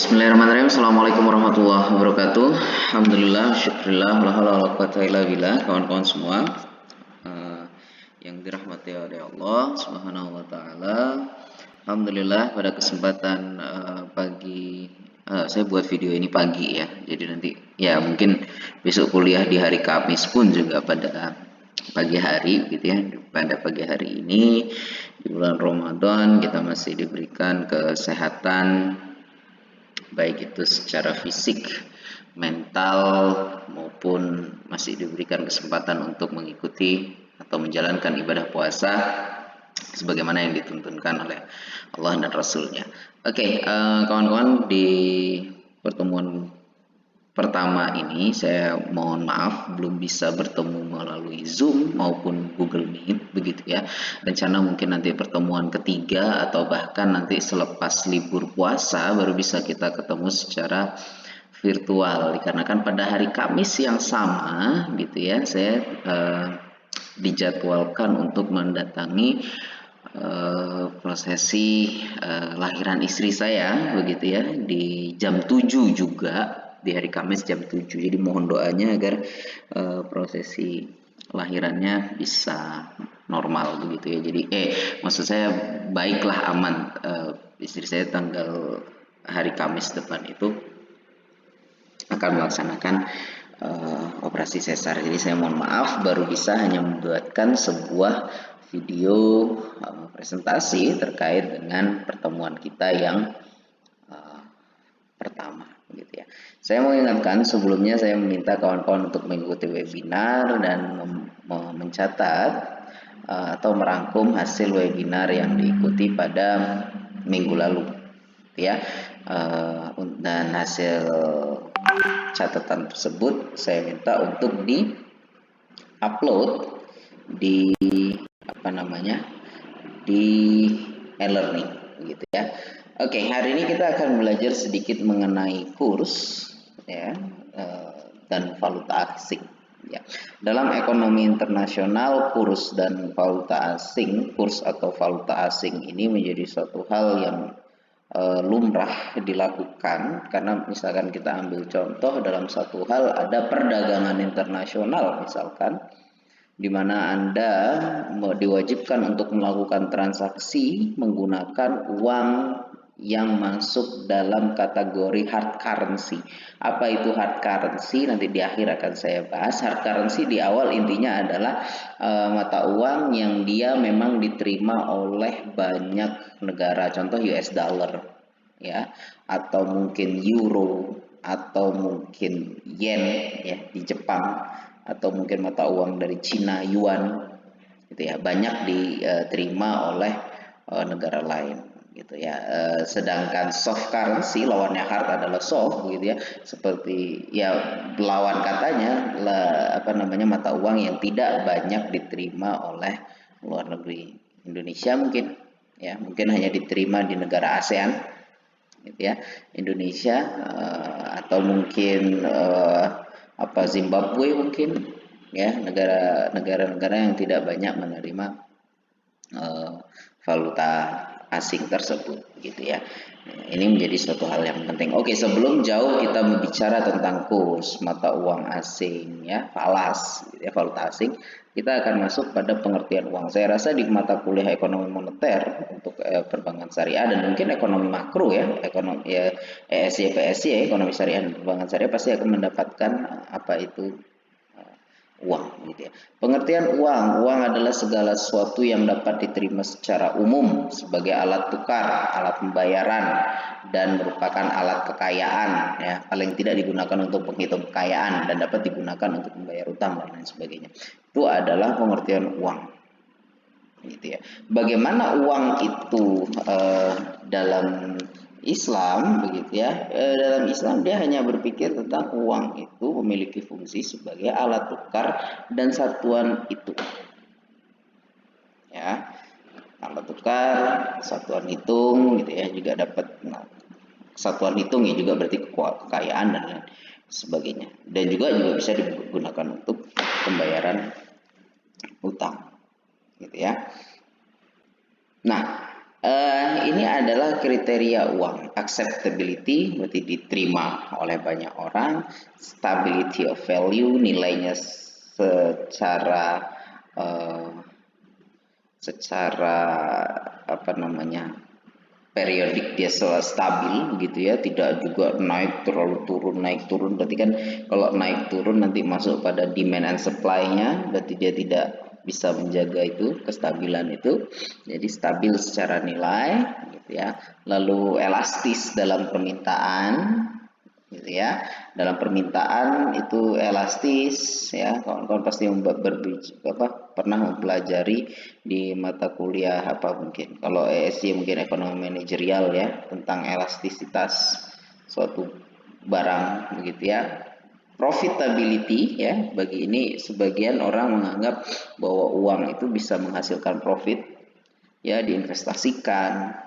Bismillahirrahmanirrahim. Assalamualaikum warahmatullahi wabarakatuh. Alhamdulillah, syukurillah, la haula wala quwata illa billah. Kawan-kawan semua yang dirahmati oleh Allah Subhanahu wa taala. Alhamdulillah pada kesempatan pagi saya buat video ini pagi ya. Jadi nanti ya mungkin besok kuliah di hari Kamis pun juga pada pagi hari gitu ya. Pada pagi hari ini di bulan Ramadan kita masih diberikan kesehatan, baik itu secara fisik, mental, maupun masih diberikan kesempatan untuk mengikuti atau menjalankan ibadah puasa sebagaimana yang dituntunkan oleh Allah dan Rasul-Nya. Oke, kawan-kawan, di pertemuan pertama ini saya mohon maaf belum bisa bertemu melalui Zoom maupun Google Meet begitu ya. Rencana mungkin nanti pertemuan ketiga atau bahkan nanti selepas libur puasa baru bisa kita ketemu secara virtual, dikarenakan pada hari Kamis yang sama gitu ya saya dijadwalkan untuk mendatangi prosesi lahiran istri saya begitu ya, di jam 7 juga, di hari Kamis jam 7. Jadi mohon doanya agar prosesi lahirannya bisa normal begitu ya. Jadi maksud saya baiklah, aman. Istri saya tanggal hari Kamis depan itu akan melaksanakan operasi sesar. Jadi saya mohon maaf baru bisa hanya membuatkan sebuah video presentasi terkait dengan pertemuan kita yang pertama gitu ya. Saya mau ingatkan sebelumnya, saya meminta kawan-kawan untuk mengikuti webinar dan mencatat atau merangkum hasil webinar yang diikuti pada minggu lalu ya. Dan hasil catatan tersebut saya minta untuk di-upload di di e-learning gitu ya. Oke, hari ini kita akan belajar sedikit mengenai kurs ya, dan valuta asing ya. Dalam ekonomi internasional, kurs dan valuta asing, kurs atau valuta asing ini menjadi suatu hal yang lumrah dilakukan, karena misalkan kita ambil contoh dalam satu hal, ada perdagangan internasional misalkan, di mana Anda diwajibkan untuk melakukan transaksi menggunakan uang yang masuk dalam kategori hard currency. Apa itu hard currency? Nanti di akhir akan saya bahas. Hard currency di awal intinya adalah mata uang yang dia memang diterima oleh banyak negara. Contoh US dollar ya, atau mungkin euro, atau mungkin yen ya di Jepang, atau mungkin mata uang dari Cina yuan gitu ya, banyak diterima oleh negara lain gitu ya. Sedangkan soft currency lawannya hard adalah soft gitu ya, seperti ya lawan katanya mata uang yang tidak banyak diterima oleh luar negeri. Indonesia mungkin ya, mungkin hanya diterima di negara ASEAN gitu ya, Indonesia, atau mungkin Zimbabwe mungkin ya, negara-negara yang tidak banyak menerima valuta asing tersebut gitu ya. Ini menjadi suatu hal yang penting. Oke, sebelum jauh kita berbicara tentang kurs mata uang asing ya, falas gitu ya, valuta asing, kita akan masuk pada pengertian uang. Saya rasa di mata kuliah ekonomi moneter untuk perbankan syariah dan mungkin ekonomi makro ya, ekonomi ya, ESY, PSY ya, ekonomi syariah dan perbankan syariah, pasti akan mendapatkan apa itu uang gitu ya. Pengertian uang adalah segala sesuatu yang dapat diterima secara umum sebagai alat tukar, alat pembayaran, dan merupakan alat kekayaan ya, paling tidak digunakan untuk penghitung kekayaan dan dapat digunakan untuk membayar utang dan lain sebagainya. Itu adalah pengertian uang gitu ya. Bagaimana uang itu dalam Islam begitu ya. Dalam Islam dia hanya berpikir tentang uang itu memiliki fungsi sebagai alat tukar dan satuan hitung. Ya. Alat tukar, satuan hitung gitu ya, juga dapat satuan hitung ya juga berarti kekayaan dan lain sebagainya. Dan juga bisa digunakan untuk pembayaran utang. Gitu ya. Nah, Ini adalah kriteria uang. Acceptability berarti diterima oleh banyak orang. Stability of value, nilainya secara uh, secara apa namanya, periodik dia selalu stabil begitu ya, tidak juga naik terlalu turun naik turun. Berarti kan kalau naik turun nanti masuk pada demand and supply-nya, berarti dia tidak bisa menjaga itu kestabilan itu. Jadi stabil secara nilai gitu ya. Lalu elastis dalam permintaan gitu ya. Dalam permintaan itu elastis ya. Kawan-kawan pasti pernah mempelajari di mata kuliah apa mungkin. Kalau ESG mungkin ekonomi manajerial ya, tentang elastisitas suatu barang begitu ya. Profitability ya, bagi ini sebagian orang menganggap bahwa uang itu bisa menghasilkan profit ya, diinvestasikan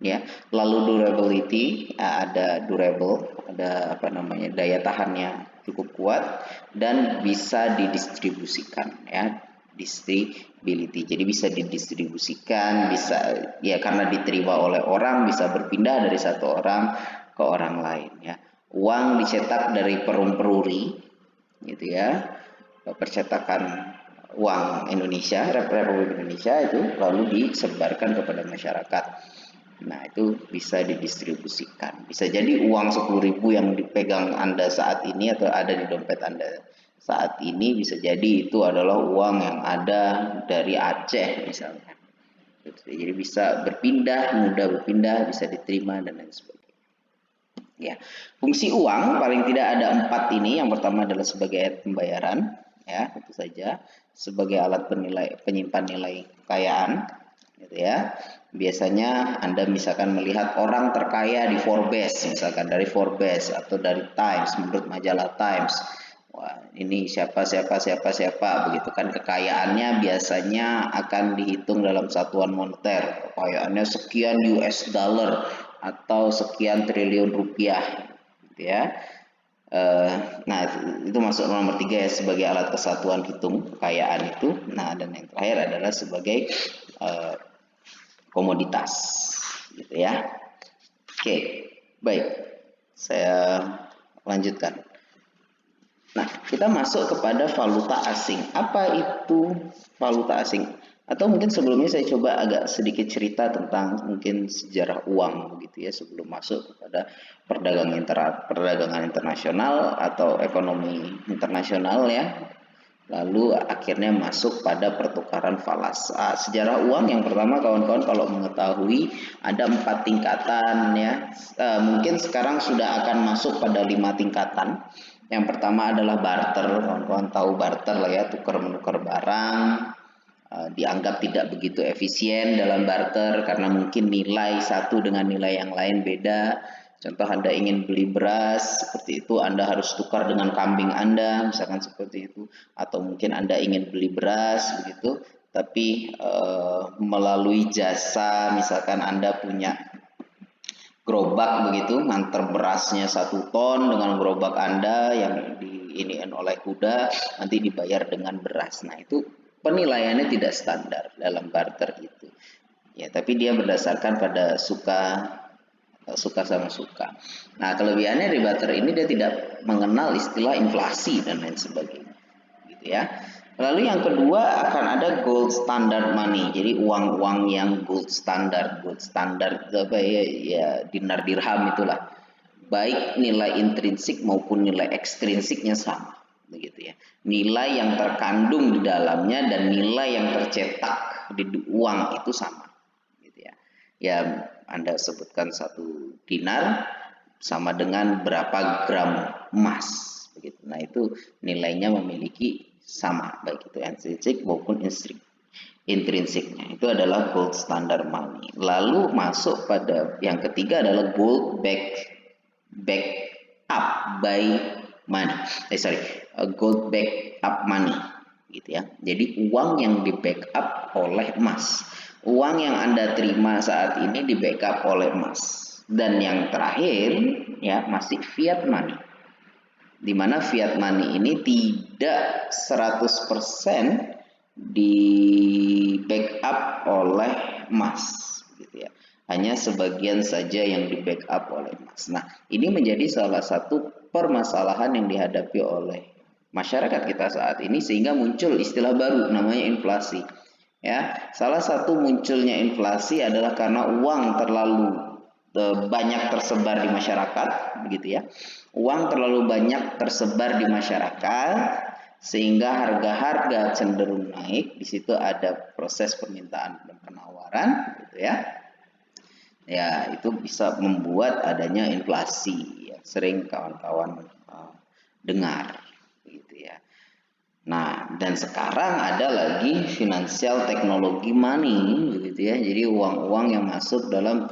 ya. Lalu durability, ada durable, ada apa namanya, daya tahannya cukup kuat dan bisa didistribusikan ya, distribution. Jadi bisa didistribusikan, bisa ya karena diterima oleh orang, bisa berpindah dari satu orang ke orang lain ya. Uang dicetak dari perum-peruri gitu ya, percetakan uang Indonesia, Republik Indonesia itu lalu disebarkan kepada masyarakat. Nah, itu bisa didistribusikan. Bisa jadi uang 10.000 yang dipegang Anda saat ini atau ada di dompet Anda saat ini, bisa jadi itu adalah uang yang ada dari Aceh misalnya. Jadi bisa berpindah, mudah berpindah, bisa diterima dan lain sebagainya. Ya, fungsi uang paling tidak ada 4 ini. Yang pertama adalah sebagai alat pembayaran, ya, tentu saja sebagai alat penyimpan nilai kekayaan, gitu ya. Biasanya Anda misalkan melihat orang terkaya di Forbes, misalkan dari Forbes atau dari Times, menurut majalah Times. Wah, ini siapa begitu kan, kekayaannya biasanya akan dihitung dalam satuan moneter. Kekayaannya sekian US dollar atau sekian triliun rupiah gitu ya. Nah, itu masuk nomor 3 ya, sebagai alat kesatuan hitung kekayaan itu. Nah, dan yang terakhir adalah sebagai komoditas gitu ya. Oke, baik, saya lanjutkan. Nah, kita masuk kepada valuta asing. Apa itu valuta asing? Atau mungkin sebelumnya saya coba agak sedikit cerita tentang mungkin sejarah uang begitu ya, sebelum masuk kepada perdagangan internasional atau ekonomi internasional ya. Lalu akhirnya masuk pada pertukaran falas. Sejarah uang yang pertama, kawan-kawan kalau mengetahui ada 4 tingkatan ya. Mungkin sekarang sudah akan masuk pada 5 tingkatan. Yang pertama adalah barter. Kawan-kawan tahu barter lah ya, tukar menukar barang. Dianggap tidak begitu efisien dalam barter karena mungkin nilai satu dengan nilai yang lain beda. Contoh, Anda ingin beli beras, seperti itu Anda harus tukar dengan kambing Anda, misalkan seperti itu. Atau mungkin Anda ingin beli beras begitu, tapi melalui jasa, misalkan Anda punya gerobak begitu, nganter berasnya 1 ton dengan gerobak Anda yang diiniin oleh kuda, nanti dibayar dengan beras. Nah, itu penilaiannya tidak standar dalam barter itu. Ya, tapi dia berdasarkan pada suka sama suka. Nah, kelebihannya di barter ini dia tidak mengenal istilah inflasi dan lain sebagainya. Gitu ya. Lalu yang kedua akan ada gold standard money. Jadi uang-uang yang gold standard itu apa ya? Ya, dinar dirham itulah. Baik nilai intrinsik maupun nilai ekstrinsiknya sama, begitu ya. Nilai yang terkandung di dalamnya dan nilai yang tercetak di uang itu sama, gitu ya. Ya, Anda sebutkan 1 dinar sama dengan berapa gram emas, begitu. Nah, itu nilainya memiliki sama, baik itu intrinsik maupun intrinsiknya. Itu adalah gold standard money. Lalu masuk pada yang ketiga adalah gold back up by money. Gold back up money, gitu ya. Jadi uang yang di backup oleh emas. Uang yang Anda terima saat ini di backup oleh emas. Dan yang terakhir ya, masih fiat money. Di mana fiat money ini tidak 100% di backup oleh emas, gitu ya. hanya sebagian saja yang di backup oleh emas. Nah, ini menjadi salah satu permasalahan yang dihadapi oleh masyarakat kita saat ini sehingga muncul istilah baru namanya inflasi. Ya, salah satu munculnya inflasi adalah karena uang terlalu banyak tersebar di masyarakat, begitu ya. Uang terlalu banyak tersebar di masyarakat sehingga harga-harga cenderung naik. Di situ ada proses permintaan dan penawaran, gitu ya. Ya, itu bisa membuat adanya inflasi. Ya, sering kawan-kawan dengar, gitu ya. Nah, dan sekarang ada lagi financial technology money, gitu ya. Jadi uang-uang yang masuk dalam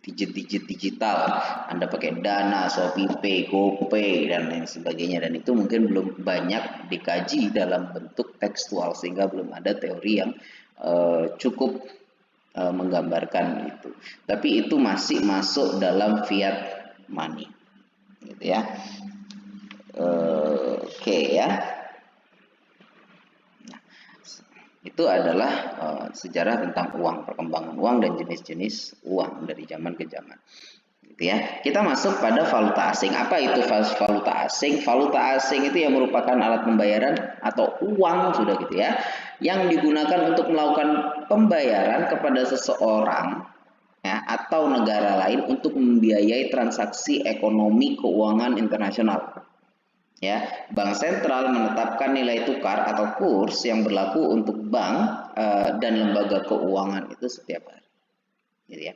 digit-digit digital. Anda pakai Dana, ShopeePay, GoPay, dan lain sebagainya. Dan itu mungkin belum banyak dikaji dalam bentuk tekstual sehingga belum ada teori yang cukup menggambarkan itu. Tapi itu masih masuk dalam fiat money, gitu ya. Oke ya. Itu adalah sejarah tentang uang, perkembangan uang dan jenis-jenis uang dari zaman ke zaman. Gitu ya. Kita masuk pada valuta asing. Apa itu valuta asing? Valuta asing itu yang merupakan alat pembayaran atau uang sudah gitu ya, yang digunakan untuk melakukan pembayaran kepada seseorang ya, atau negara lain untuk membiayai transaksi ekonomi keuangan internasional. Ya, bank sentral menetapkan nilai tukar atau kurs yang berlaku untuk bank dan lembaga keuangan itu setiap hari. Gitu ya.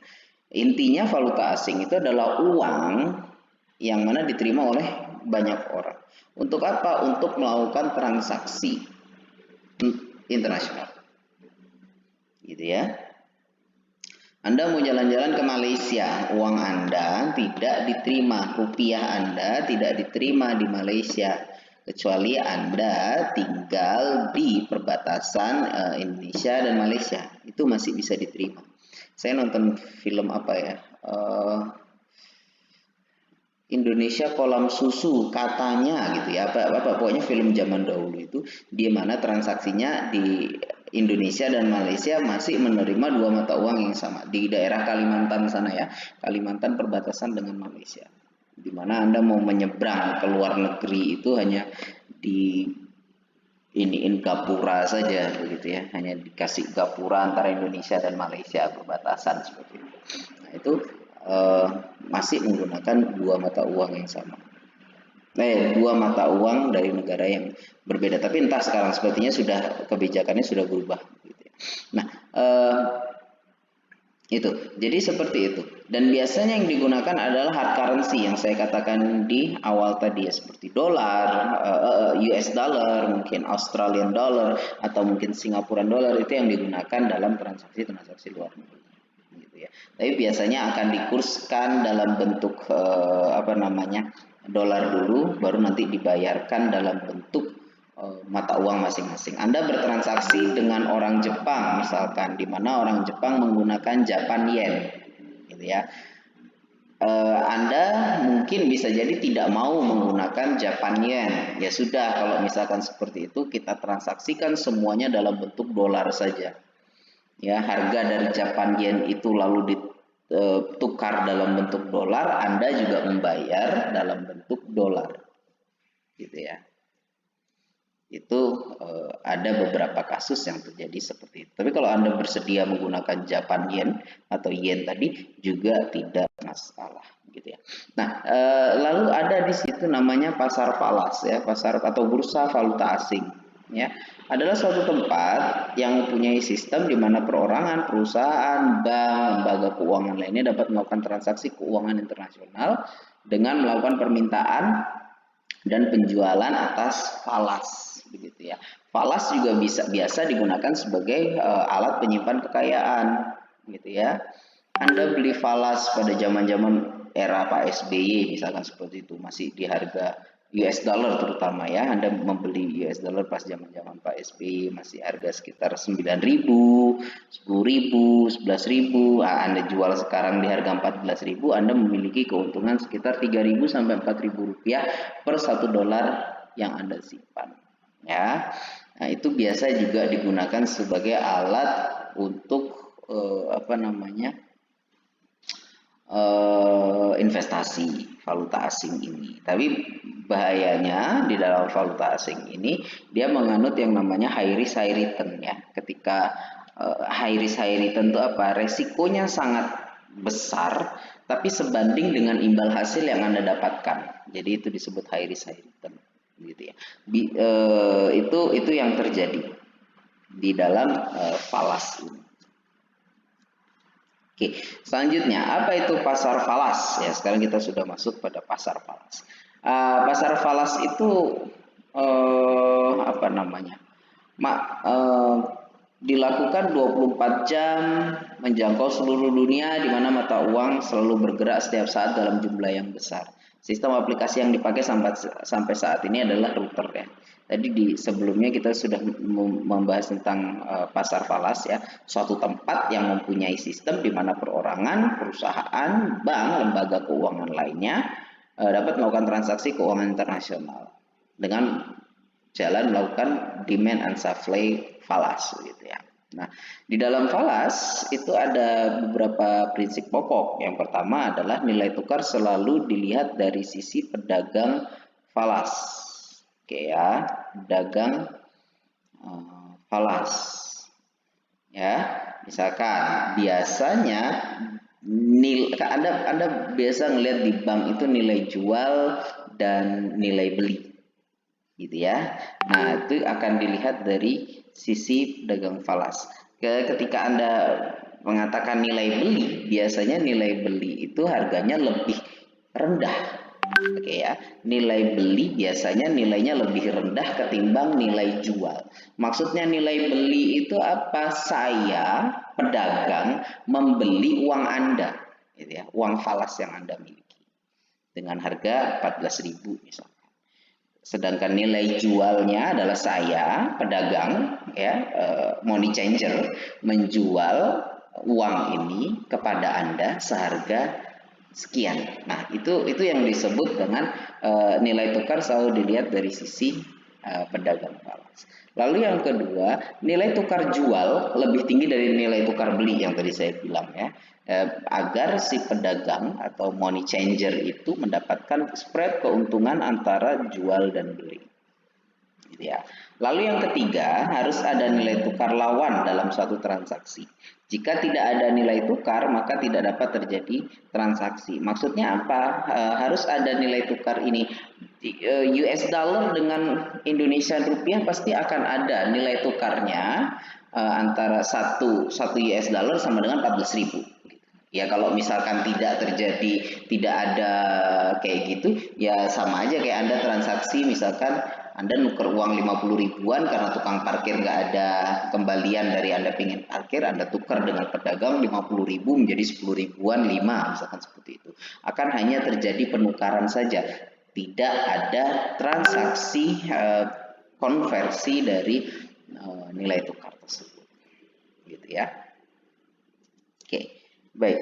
Intinya valuta asing itu adalah uang yang mana diterima oleh banyak orang. Untuk apa? Untuk melakukan transaksi internasional. Gitu ya. Anda mau jalan-jalan ke Malaysia, uang Anda tidak diterima, rupiah Anda tidak diterima di Malaysia, kecuali Anda tinggal di perbatasan Indonesia dan Malaysia, itu masih bisa diterima. Saya nonton film apa ya, Indonesia Kolam Susu katanya gitu ya, apa pokoknya film zaman dahulu itu, di mana transaksinya di Indonesia dan Malaysia masih menerima dua mata uang yang sama di daerah Kalimantan sana ya, Kalimantan perbatasan dengan Malaysia, di mana Anda mau menyeberang ke luar negeri itu hanya di iniin gapura saja begitu ya, hanya dikasih gapura antara Indonesia dan Malaysia perbatasan seperti itu. Nah itu masih menggunakan dua mata uang yang sama. Dua mata uang dari negara yang berbeda. Tapi entah sekarang sepertinya sudah kebijakannya sudah berubah. Gitu ya. Nah, itu. Jadi seperti itu. Dan biasanya yang digunakan adalah hard currency yang saya katakan di awal tadi ya, seperti dolar, US dollar, mungkin Australian dollar atau mungkin Singaporean dollar, itu yang digunakan dalam transaksi luar negeri. Gitu ya. Tapi biasanya akan dikurskan dalam bentuk dolar dulu, baru nanti dibayarkan dalam bentuk mata uang masing-masing. Anda bertransaksi dengan orang Jepang misalkan, di mana orang Jepang menggunakan Japan Yen, gitu ya. Anda mungkin bisa jadi tidak mau menggunakan Japan Yen. Ya sudah, kalau misalkan seperti itu kita transaksikan semuanya dalam bentuk dolar saja. Ya, harga dari Japan Yen itu lalu ditukar dalam bentuk dolar, Anda juga membayar dalam bentuk dolar. Gitu ya. Itu ada beberapa kasus yang terjadi seperti itu. Tapi kalau Anda bersedia menggunakan Japan Yen atau Yen tadi juga tidak masalah, gitu ya. Nah, lalu ada di situ namanya pasar falas ya, pasar atau bursa valuta asing ya. Adalah suatu tempat yang mempunyai sistem di mana perorangan, perusahaan, bank, lembaga keuangan lainnya dapat melakukan transaksi keuangan internasional dengan melakukan permintaan dan penjualan atas falas, begitu ya. Falas juga biasa digunakan sebagai alat penyimpan kekayaan, gitu ya. Anda beli falas pada zaman-zaman era Pak SBY misalkan seperti itu, masih di harga US dollar terutama ya. Anda membeli US dollar pas zaman-zaman Pak SBY masih harga sekitar 9.000, 10.000, 11.000. Anda jual sekarang di harga 14.000, Anda memiliki keuntungan sekitar 3.000 sampai 4.000 rupiah per $1 yang Anda simpan. Ya, nah itu biasa juga digunakan sebagai alat untuk investasi valuta asing ini. Tapi bahayanya di dalam valuta asing ini dia menganut yang namanya high risk high return ya. Ketika high risk high return itu apa? Resikonya sangat besar tapi sebanding dengan imbal hasil yang Anda dapatkan. Jadi itu disebut high risk high return gitu ya. Itu yang terjadi di dalam falas ini. Oke, selanjutnya apa itu pasar falas? Ya, sekarang kita sudah masuk pada pasar falas. Pasar falas itu apa namanya? Dilakukan 24 jam menjangkau seluruh dunia di mana mata uang selalu bergerak setiap saat dalam jumlah yang besar. Sistem aplikasi yang dipakai sampai saat ini adalah router ya. Tadi di sebelumnya kita sudah membahas tentang pasar falas ya, suatu tempat yang mempunyai sistem di mana perorangan, perusahaan, bank, lembaga keuangan lainnya dapat melakukan transaksi keuangan internasional dengan jalan melakukan demand and supply falas gitu ya. Nah, di dalam falas itu ada beberapa prinsip pokok. Yang pertama adalah nilai tukar selalu dilihat dari sisi pedagang falas. Oke ya, pedagang falas. Ya, misalkan biasanya Anda biasa ngelihat di bank itu nilai jual dan nilai beli gitu ya. Nah, itu akan dilihat dari sisi pedagang falas. Ketika Anda mengatakan nilai beli, biasanya nilai beli itu harganya lebih rendah. Oke ya, nilai beli biasanya nilainya lebih rendah ketimbang nilai jual. Maksudnya nilai beli itu apa? Saya pedagang membeli uang Anda, gitu ya, uang falas yang Anda miliki dengan harga 14.000 misalnya. Sedangkan nilai jualnya adalah saya pedagang ya, money changer menjual uang ini kepada Anda seharga sekian. Nah, itu yang disebut dengan nilai tukar selalu dilihat dari sisi pedagang falas. Lalu yang kedua, nilai tukar jual lebih tinggi dari nilai tukar beli yang tadi saya bilang ya. Agar si pedagang atau money changer itu mendapatkan spread keuntungan antara jual dan beli. Gitu ya. Lalu yang ketiga, harus ada nilai tukar lawan dalam suatu transaksi. Jika tidak ada nilai tukar, maka tidak dapat terjadi transaksi. Maksudnya apa? Harus ada nilai tukar ini. US dollar dengan Indonesia rupiah pasti akan ada nilai tukarnya antara satu US dollar sama dengan 14.000. Ya kalau misalkan tidak terjadi, tidak ada kayak gitu, ya sama aja kayak Anda transaksi misalkan Anda nuker uang 50 ribuan karena tukang parkir nggak ada kembalian dari Anda pingin parkir, Anda tukar dengan pedagang 50 ribu menjadi 10 ribuan 5 misalkan seperti itu. Akan hanya terjadi penukaran saja, tidak ada transaksi konversi dari nilai tukar tersebut. Gitu ya. Oke. Baik.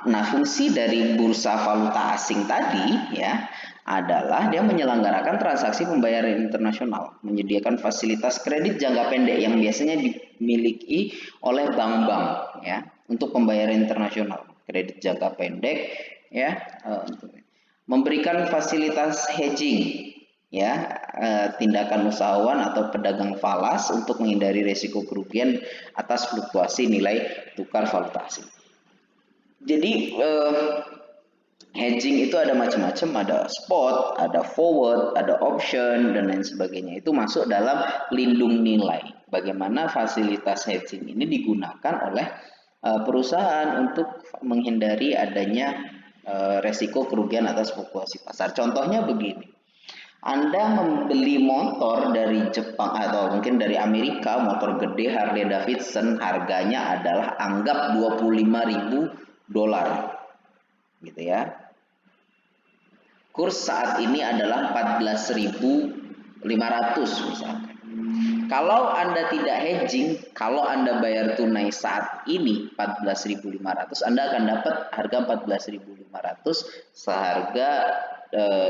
Nah, fungsi dari bursa valuta asing tadi ya adalah dia menyelenggarakan transaksi pembayaran internasional, menyediakan fasilitas kredit jangka pendek yang biasanya dimiliki oleh bank-bank ya untuk pembayaran internasional, kredit jangka pendek ya, memberikan fasilitas hedging ya, tindakan usahawan atau pedagang falas untuk menghindari risiko kerugian atas fluktuasi nilai tukar valuta asing. Jadi hedging itu ada macam-macam, ada spot, ada forward, ada option dan lain sebagainya. Itu masuk dalam lindung nilai. Bagaimana fasilitas hedging ini digunakan oleh perusahaan untuk menghindari adanya resiko kerugian atas fluktuasi pasar. Contohnya begini. Anda membeli motor dari Jepang atau mungkin dari Amerika, motor gede Harley Davidson, harganya adalah anggap 25.000 dolar gitu ya. Kurs saat ini adalah 14.500 misalkan. Kalau Anda tidak hedging, kalau Anda bayar tunai saat ini 14.500, Anda akan dapat harga 14.500 seharga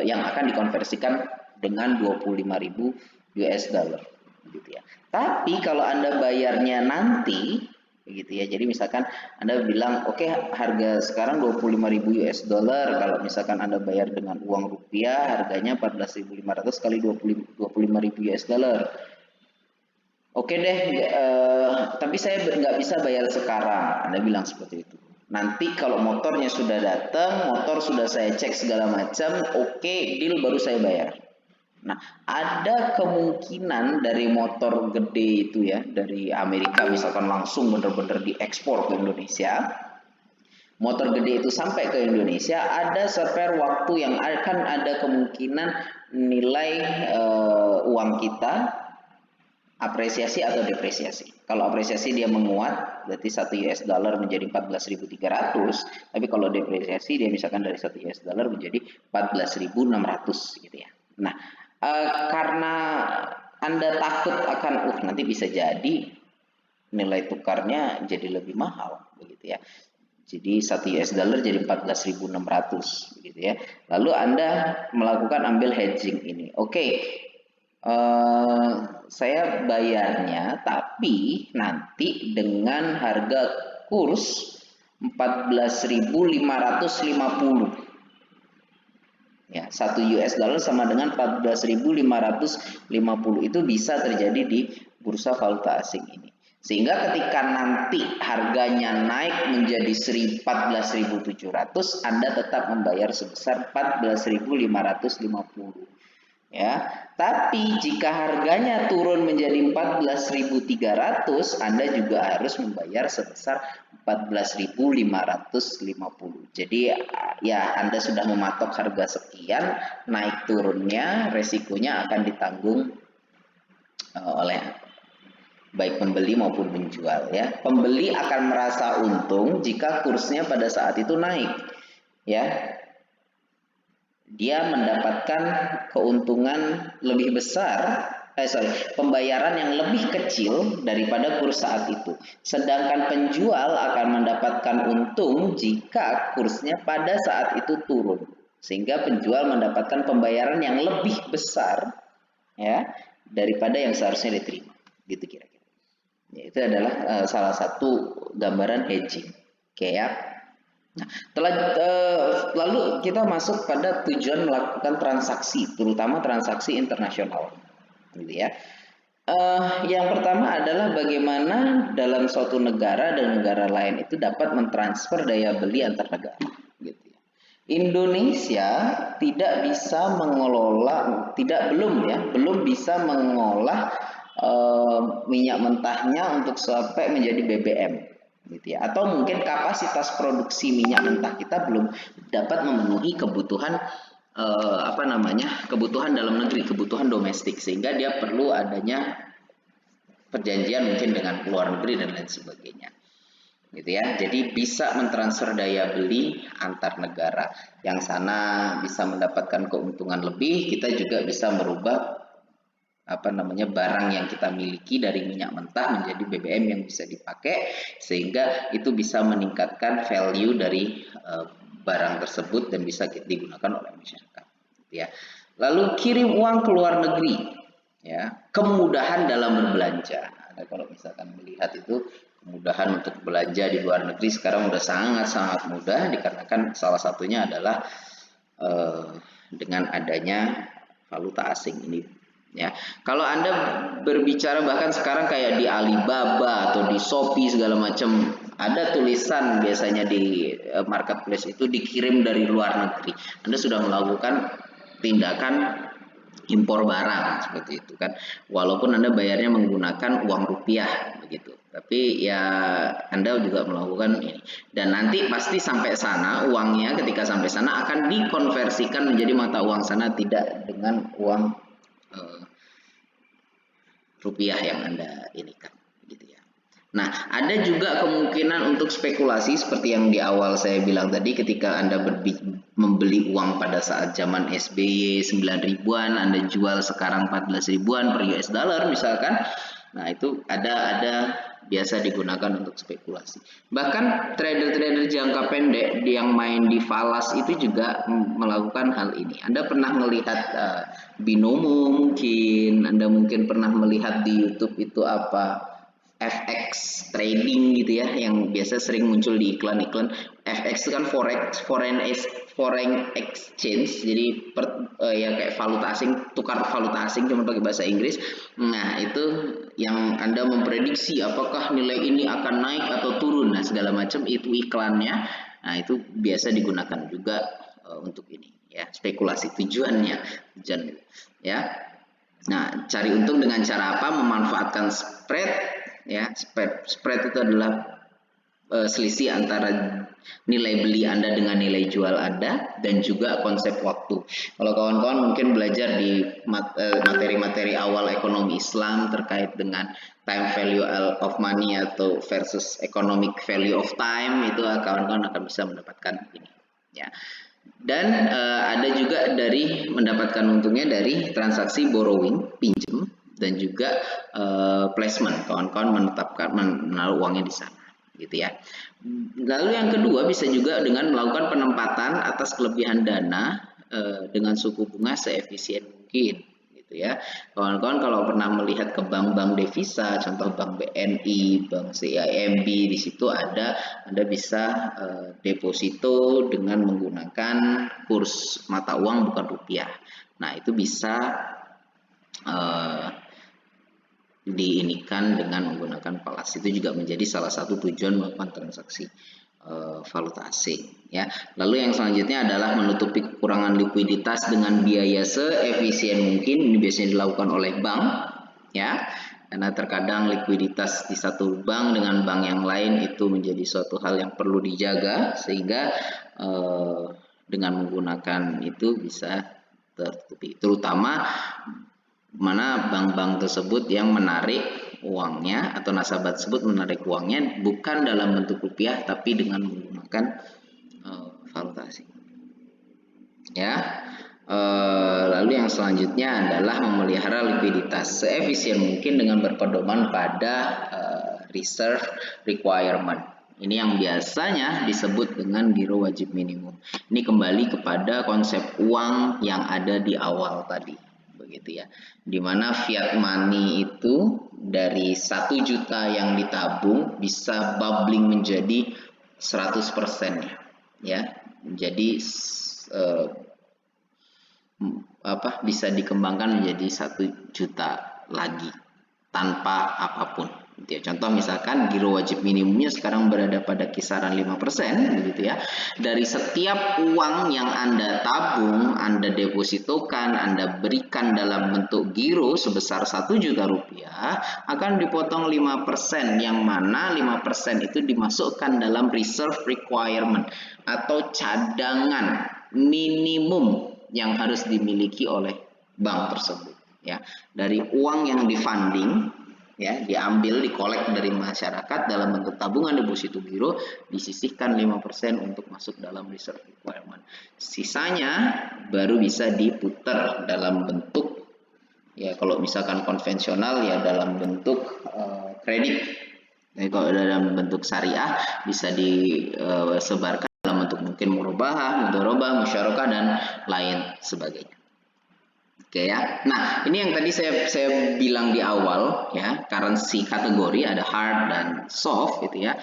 yang akan dikonversikan dengan 25.000 US dollar gitu ya. Tapi kalau Anda bayarnya nanti begitu ya. Jadi misalkan Anda bilang oke, harga sekarang 25.000 US dollar, kalau misalkan Anda bayar dengan uang rupiah harganya 14.500 kali 25.000 US dollar. Oke deh, tapi saya nggak bisa bayar sekarang. Anda bilang seperti itu. Nanti kalau motornya sudah datang, motor sudah saya cek segala macam, oke, deal baru saya bayar. Nah, ada kemungkinan dari motor gede itu ya, dari Amerika misalkan langsung benar-benar diekspor ke Indonesia. Motor gede itu sampai ke Indonesia, ada spare waktu yang akan ada kemungkinan nilai uang kita apresiasi atau depresiasi. Kalau apresiasi dia menguat, berarti 1 US dollar menjadi 14.300, tapi kalau depresiasi dia misalkan dari 1 US dollar menjadi 14.600 gitu ya. Nah, karena Anda takut akan nanti bisa jadi nilai tukarnya jadi lebih mahal begitu ya. Jadi 1 US dollar jadi 14.600 begitu ya. Lalu Anda melakukan ambil hedging ini. Oke. Saya bayarnya tapi nanti dengan harga kurs 14.550. Ya, 1 US dollar sama dengan 14.550 itu bisa terjadi di bursa valuta asing ini. Sehingga ketika nanti harganya naik menjadi 14.700, Anda tetap membayar sebesar 14.550. Ya, tapi jika harganya turun menjadi 14.300, Anda juga harus membayar sebesar 14.550. Jadi ya Anda sudah mematok harga sekian, naik turunnya resikonya akan ditanggung oleh baik pembeli maupun penjual ya. Pembeli akan merasa untung jika kursnya pada saat itu naik. Ya, dia mendapatkan keuntungan lebih besar, pembayaran yang lebih kecil daripada kurs saat itu. Sedangkan penjual akan mendapatkan untung jika kursnya pada saat itu turun, sehingga penjual mendapatkan pembayaran yang lebih besar ya daripada yang seharusnya diterima. Gitu kira-kira. Ya, itu adalah salah satu gambaran hedging. Oke ya. Nah, lalu kita masuk pada tujuan melakukan transaksi, terutama transaksi internasional, gitu ya. Yang pertama adalah bagaimana dalam suatu negara dan negara lain itu dapat mentransfer daya beli antar negara, gitu ya. Indonesia tidak bisa mengelola, belum bisa mengolah minyak mentahnya untuk sampai menjadi BBM. Gitu ya. Atau mungkin kapasitas produksi minyak mentah kita belum dapat memenuhi kebutuhan kebutuhan dalam negeri, kebutuhan domestik, sehingga dia perlu adanya perjanjian mungkin dengan luar negeri dan lain sebagainya. Gitu ya. Jadi bisa mentransfer daya beli antar negara. Yang sana bisa mendapatkan keuntungan lebih, kita juga bisa merubah barang yang kita miliki dari minyak mentah menjadi BBM yang bisa dipakai, sehingga itu bisa meningkatkan value dari barang tersebut dan bisa digunakan oleh masyarakat ya. Lalu kirim uang ke luar negeri ya, kemudahan dalam berbelanja. Kalau misalkan melihat itu kemudahan untuk belanja di luar negeri sekarang sudah sangat mudah, dikarenakan salah satunya adalah dengan adanya valuta asing ini. Ya, kalau Anda berbicara bahkan sekarang kayak di Alibaba atau di Shopee segala macam, ada tulisan biasanya di marketplace itu dikirim dari luar negeri. Anda sudah melakukan tindakan impor barang seperti itu kan. Walaupun Anda bayarnya menggunakan uang rupiah begitu. Tapi ya Anda juga melakukan ini. Dan nanti pasti sampai sana uangnya, ketika sampai sana akan dikonversikan menjadi mata uang sana, tidak dengan uang rupiah yang Anda inikan gitu ya. Nah, ada juga kemungkinan untuk spekulasi seperti yang di awal saya bilang tadi, ketika Anda membeli uang pada saat zaman SBY 9 ribuan, Anda jual sekarang 14 ribuan per US dollar misalkan. Nah, itu ada biasa digunakan untuk spekulasi. Bahkan trader-trader jangka pendek yang main di falas itu juga melakukan hal ini. Anda pernah melihat binomo mungkin, Anda mungkin pernah melihat di YouTube itu FX trading gitu ya, yang biasa sering muncul di iklan-iklan. FX itu kan foreign exchange, jadi ya kayak valuta asing, tukar valuta asing cuma pakai bahasa Inggris. Nah itu yang Anda memprediksi apakah nilai ini akan naik atau turun, nah segala macam itu iklannya. Nah itu biasa digunakan juga untuk ini ya, spekulasi tujuan ya. Nah, cari untung dengan cara apa? Memanfaatkan spread ya. Spread itu adalah selisih antara nilai beli Anda dengan nilai jual Anda, dan juga konsep waktu. Kalau kawan-kawan mungkin belajar di materi-materi awal ekonomi Islam terkait dengan time value of money atau versus economic value of time, itu kawan-kawan akan bisa mendapatkan ini ya. Dan ada juga dari mendapatkan untungnya dari transaksi borrowing, pinjam, dan juga placement, kawan-kawan menaruh uangnya di sana gitu ya. Lalu yang kedua bisa juga dengan melakukan penempatan atas kelebihan dana dengan suku bunga seefisien mungkin gitu ya. Kawan-kawan kalau pernah melihat ke bank-bank devisa, contoh Bank BNI, Bank CIMB, di situ ada Anda bisa deposito dengan menggunakan kurs mata uang bukan rupiah. Nah, itu bisa diinikan dengan menggunakan falas. Itu juga menjadi salah satu tujuan melakukan transaksi valuta asing ya. Lalu yang selanjutnya adalah menutupi kekurangan likuiditas dengan biaya seefisien mungkin. Ini biasanya dilakukan oleh bank ya, karena terkadang likuiditas di satu bank dengan bank yang lain itu menjadi suatu hal yang perlu dijaga, sehingga dengan menggunakan itu bisa tertutupi, terutama mana bank-bank tersebut yang menarik uangnya atau nasabah tersebut menarik uangnya bukan dalam bentuk rupiah tapi dengan menggunakan valuta asing ya. Lalu yang selanjutnya adalah memelihara likuiditas seefisien mungkin dengan berpedoman pada reserve requirement. Ini yang biasanya disebut dengan giro wajib minimum. Ini kembali kepada konsep uang yang ada di awal tadi, begitu ya. Dimana fiat money itu dari 1 juta yang ditabung bisa bubbling menjadi 100% ya. Jadi bisa dikembangkan menjadi 1 juta lagi tanpa apapun. Contoh misalkan giro wajib minimumnya sekarang berada pada kisaran 5%, begitu ya. Dari setiap uang yang Anda tabung, Anda depositokan, Anda berikan dalam bentuk giro sebesar 1 juta rupiah, akan dipotong 5%, yang mana 5% itu dimasukkan dalam reserve requirement atau cadangan minimum yang harus dimiliki oleh bank tersebut ya. Dari uang yang difunding ya, diambil, dikolek dari masyarakat dalam bentuk tabungan deposito giro, disisihkan 5% untuk masuk dalam reserve requirement. Sisanya baru bisa diputar dalam bentuk ya, kalau misalkan konvensional ya dalam bentuk kredit. Jadi kalau dalam bentuk syariah bisa disebarkan dalam bentuk mungkin murabahah, mudharabah, musyarakah, dan lain sebagainya. Oke ya. Nah, ini yang tadi saya bilang di awal ya, currency kategori ada hard dan soft gitu ya.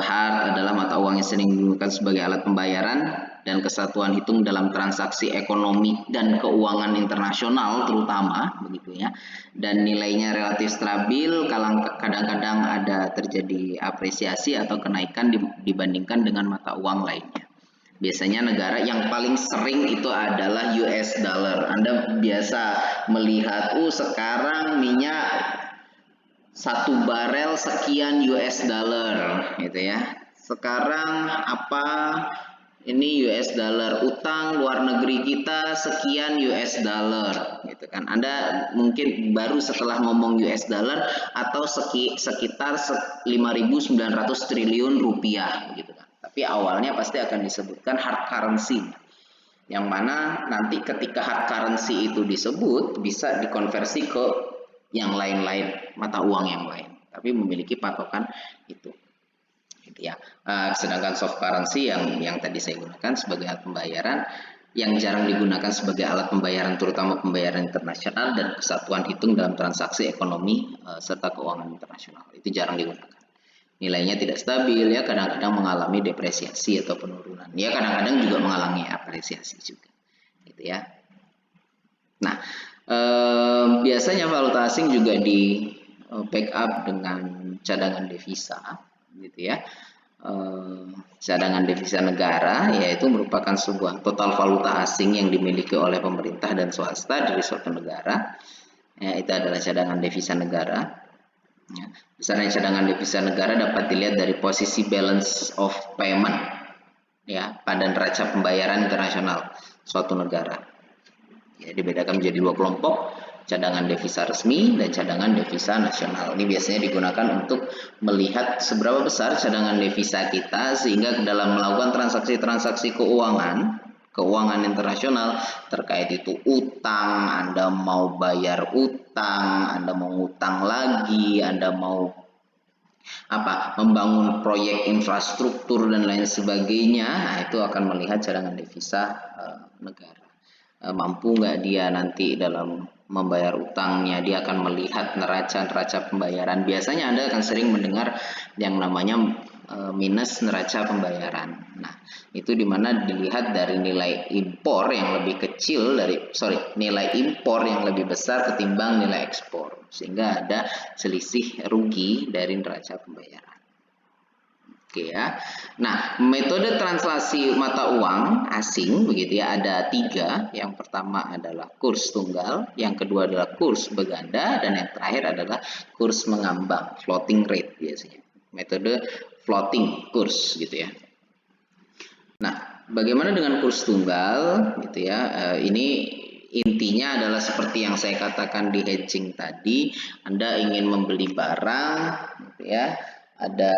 Hard adalah mata uang yang sering digunakan sebagai alat pembayaran dan kesatuan hitung dalam transaksi ekonomi dan keuangan internasional terutama, begitu ya. Dan nilainya relatif stabil, kadang-kadang ada terjadi apresiasi atau kenaikan dibandingkan dengan mata uang lainnya. Biasanya negara yang paling sering itu adalah US dollar. Anda biasa melihat, sekarang minyak 1 barel sekian US dollar, gitu ya. Sekarang ini US dollar, utang luar negeri kita sekian US dollar, gitu kan. Anda mungkin baru setelah ngomong US dollar atau sekitar 5.900 triliun rupiah, gitu kan. Tapi awalnya pasti akan disebutkan hard currency, yang mana nanti ketika hard currency itu disebut bisa dikonversi ke yang lain-lain, mata uang yang lain, tapi memiliki patokan itu gitu ya. Sedangkan soft currency yang tadi saya gunakan sebagai alat pembayaran yang jarang digunakan sebagai alat pembayaran, terutama pembayaran internasional dan kesatuan hitung dalam transaksi ekonomi serta keuangan internasional. Itu jarang digunakan. Nilainya tidak stabil, ya kadang-kadang mengalami depresiasi atau penurunan. Ya kadang-kadang juga mengalami apresiasi juga. Gitu ya. Nah, biasanya valuta asing juga di backup dengan cadangan devisa, gitu ya. Cadangan devisa negara yaitu merupakan sebuah total valuta asing yang dimiliki oleh pemerintah dan swasta dari suatu negara. Ya, itu adalah cadangan devisa negara. Ya, besarnya cadangan devisa negara dapat dilihat dari posisi balance of payment, ya, pada neraca pembayaran internasional suatu negara. Ya, dibedakan menjadi dua kelompok, cadangan devisa resmi dan cadangan devisa nasional. Ini biasanya digunakan untuk melihat seberapa besar cadangan devisa kita sehingga dalam melakukan transaksi-transaksi keuangan internasional terkait itu utang, Anda mau bayar utang, Anda mau utang lagi, Anda mau membangun proyek infrastruktur dan lain sebagainya. Nah, itu akan melihat cadangan devisa negara. Mampu nggak dia nanti dalam membayar utangnya, dia akan melihat neraca pembayaran. Biasanya Anda akan sering mendengar yang namanya minus neraca pembayaran. Nah, itu dimana dilihat dari nilai impor yang lebih kecil nilai impor yang lebih besar ketimbang nilai ekspor, sehingga ada selisih rugi dari neraca pembayaran. Oke ya. Nah, metode translasi mata uang asing begitu ya ada 3. Yang pertama adalah kurs tunggal, yang kedua adalah kurs berganda, dan yang terakhir adalah kurs mengambang, floating rate biasanya. Metode floating kurs gitu ya. Nah, bagaimana dengan kurs tunggal gitu ya? Ini intinya adalah seperti yang saya katakan di hedging tadi, Anda ingin membeli barang gitu ya. Ada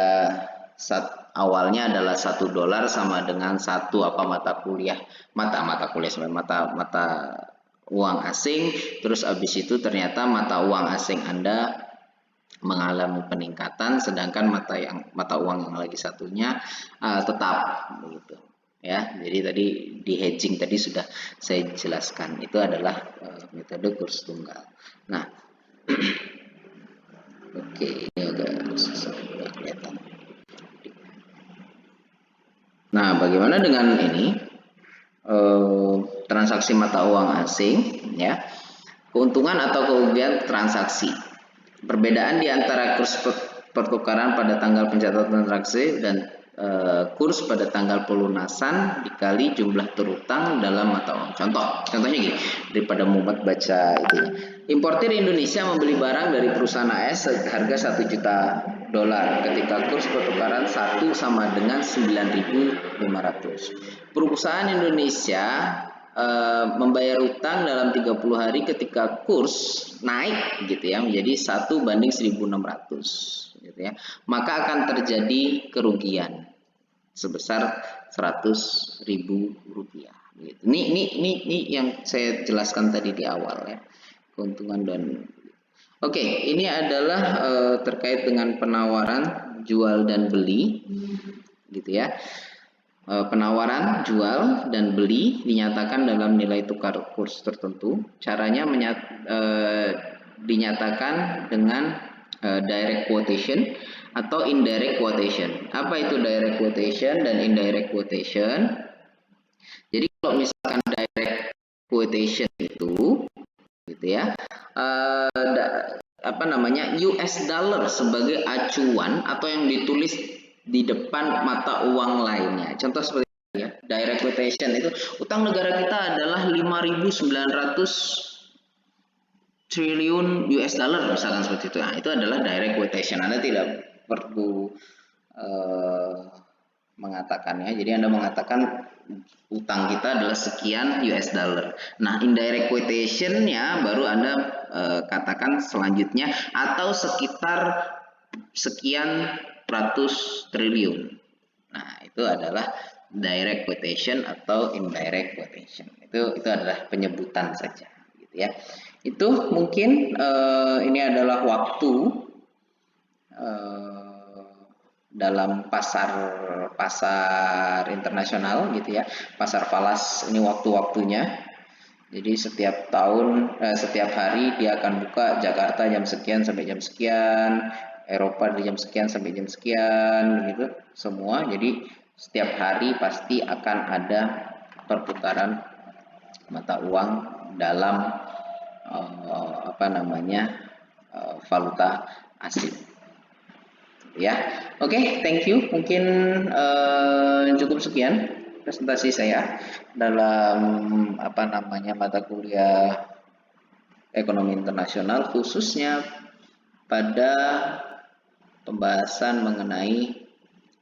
awalnya adalah $1 sama dengan mata uang asing, terus habis itu ternyata mata uang asing Anda mengalami peningkatan, sedangkan mata uang yang lagi satunya tetap begitu ya. Jadi tadi di hedging tadi sudah saya jelaskan, itu adalah metode kurs tunggal. Nah, oke, ini agak susah kelihatan. Nah, bagaimana dengan ini transaksi mata uang asing ya, keuntungan atau kerugian transaksi, perbedaan di antara kurs pertukaran pada tanggal pencatatan transaksi dan kurs pada tanggal pelunasan dikali jumlah terutang dalam mata uang. Contohnya gini, daripada mumet baca itu. Importir Indonesia membeli barang dari perusahaan AS harga $1 juta ketika kurs pertukaran 1 sama dengan 9.500. Perusahaan Indonesia membayar utang dalam 30 hari ketika kurs naik gitu ya menjadi 1:1.600 gitu ya, maka akan terjadi kerugian sebesar $100.000 gitu. Ini yang saya jelaskan tadi di awal ya, keuntungan dan oke, ini adalah terkait dengan penawaran jual dan beli gitu ya. Penawaran jual dan beli dinyatakan dalam nilai tukar kurs tertentu. Caranya dinyatakan dengan direct quotation atau indirect quotation. Apa itu direct quotation dan indirect quotation? Jadi kalau misalkan direct quotation itu gitu ya, US dollar sebagai acuan atau yang ditulis di depan mata uang lainnya. Contoh seperti ini ya, direct quotation itu utang negara kita adalah 5.900 triliun US dollar misalkan seperti itu. Nah, itu adalah direct quotation. Anda tidak perlu mengatakannya. Jadi Anda mengatakan utang kita adalah sekian US dollar. Nah, indirect quotation-nya baru Anda katakan selanjutnya atau sekitar sekian ratus triliun. Nah, itu adalah direct quotation atau indirect quotation. Itu adalah penyebutan saja gitu ya. Itu mungkin ini adalah waktu dalam pasar internasional gitu ya, pasar falas ini waktu-waktunya. Jadi setiap setiap hari dia akan buka Jakarta jam sekian sampai jam sekian, Eropa dari jam sekian sampai jam sekian, begitu semua. Jadi setiap hari pasti akan ada perputaran mata uang dalam valuta asing. Ya, oke, thank you. Mungkin cukup sekian presentasi saya dalam mata kuliah ekonomi internasional, khususnya pada pembahasan mengenai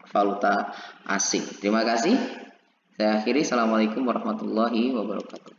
valuta asing. Terima kasih. Saya akhiri. Assalamualaikum warahmatullahi wabarakatuh.